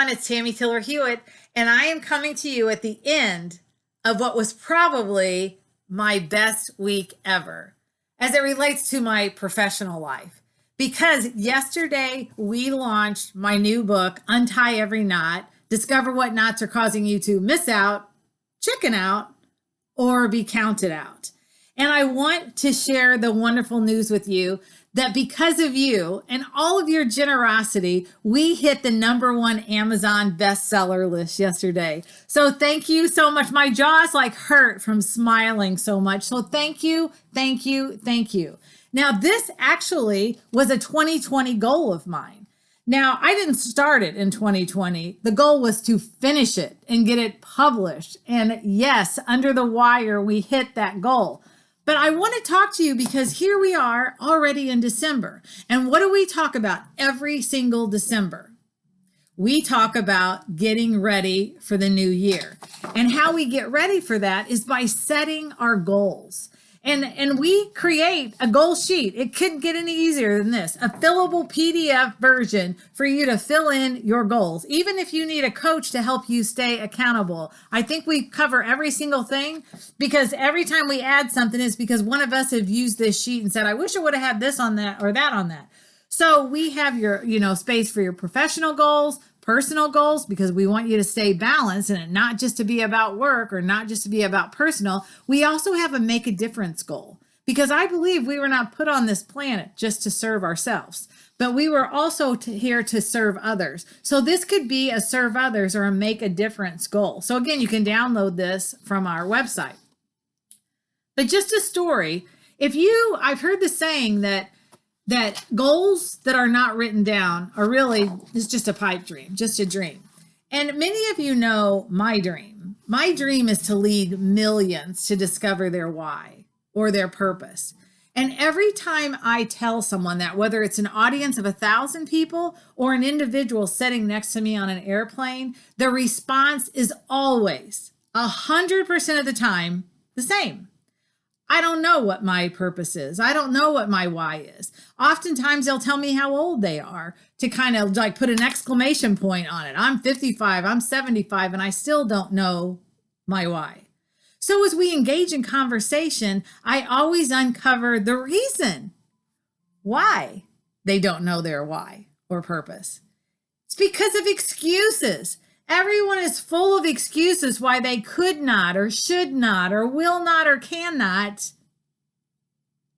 everyone. It's Tammy Tiller-Hewitt, and I am coming to you at the end of what was probably my best week ever as it relates to my professional life. Because yesterday we launched my new book, Untie Every Knot, Discover What Knots Are Causing You to Miss Out, Chicken Out, or Be Counted Out. And I want to share the wonderful news with you that because of you and all of your generosity, we hit the #1 Amazon bestseller list yesterday. So thank you so much. My jaw's like hurt from smiling so much. So thank you, thank you, thank you. Now, this actually was a 2020 goal of mine. Now, I didn't start it in 2020. The goal was to finish it and get it published. And yes, under the wire, we hit that goal. But I want to talk to you because here we are already in December. And what do we talk about every single December? We talk about getting ready for the new year. And how we get ready for that is by setting our goals. And we create a goal sheet. It couldn't get any easier than this, a fillable PDF version for you to fill in your goals. Even if you need a coach to help you stay accountable. I think we cover every single thing because every time we add something, it's because one of us have used this sheet and said, I wish I would have had this on that or that on that. So we have your, space for your professional goals, personal goals, because we want you to stay balanced and not just to be about work or not just to be about personal. We also have a make a difference goal because I believe we were not put on this planet just to serve ourselves, but we were also here to serve others. So this could be a serve others or a make a difference goal. So again, you can download this from our website. But just a story, I've heard the saying that goals that are not written down are really, it's just a pipe dream, just a dream. And many of you know my dream. My dream is to lead millions to discover their why or their purpose. And every time I tell someone that, whether it's an audience of 1,000 people or an individual sitting next to me on an airplane, the response is always 100% of the time the same. I don't know what my purpose is. I don't know what my why is. Oftentimes they'll tell me how old they are to kind of like put an exclamation point on it. I'm 55, I'm 75, and I still don't know my why. So as we engage in conversation, I always uncover the reason why they don't know their why or purpose. It's because of excuses. Everyone is full of excuses why they could not or should not or will not or cannot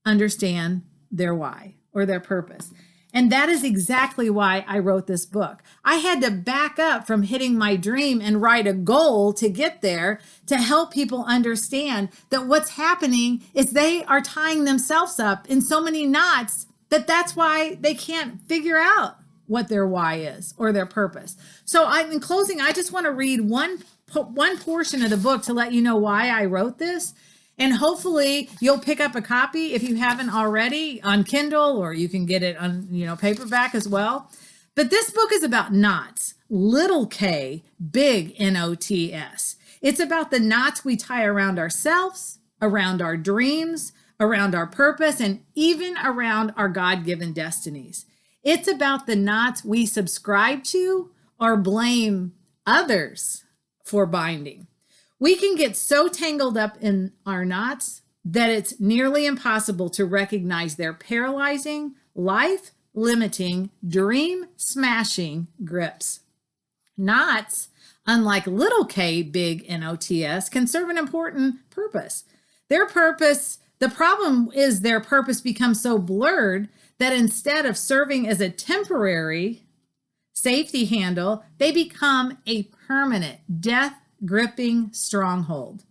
understand their why or their purpose. And that is exactly why I wrote this book. I had to back up from hitting my dream and write a goal to get there to help people understand that what's happening is they are tying themselves up in so many knots that's why they can't figure out what their why is or their purpose. So in closing, I just want to read one portion of the book to let you know why I wrote this. And hopefully you'll pick up a copy if you haven't already on Kindle, or you can get it on, paperback as well. But this book is about knots, little K, big N-O-T-S. It's about the knots we tie around ourselves, around our dreams, around our purpose, and even around our God-given destinies. It's about the knots we subscribe to or blame others for binding. We can get so tangled up in our knots that it's nearly impossible to recognize their paralyzing, life-limiting, dream-smashing grips. Knots, unlike little k, big N-O-T-S, can serve an important purpose. The problem is their purpose becomes so blurred that instead of serving as a temporary safety handle, they become a permanent, death-gripping stronghold.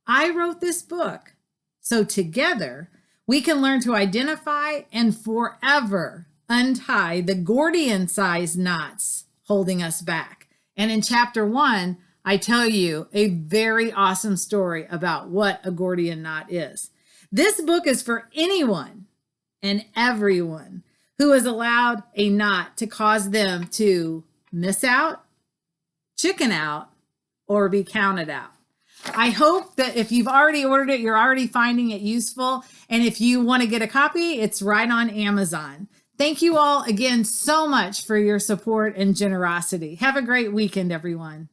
I wrote this book so together we can learn to identify and forever untie the Gordian-sized knots holding us back. And in chapter 1, I tell you a very awesome story about what a Gordian knot is. This book is for anyone and everyone who has allowed a knot to cause them to miss out, chicken out, or be counted out. I hope that if you've already ordered it, you're already finding it useful. And if you want to get a copy, it's right on Amazon. Thank you all again so much for your support and generosity. Have a great weekend, everyone.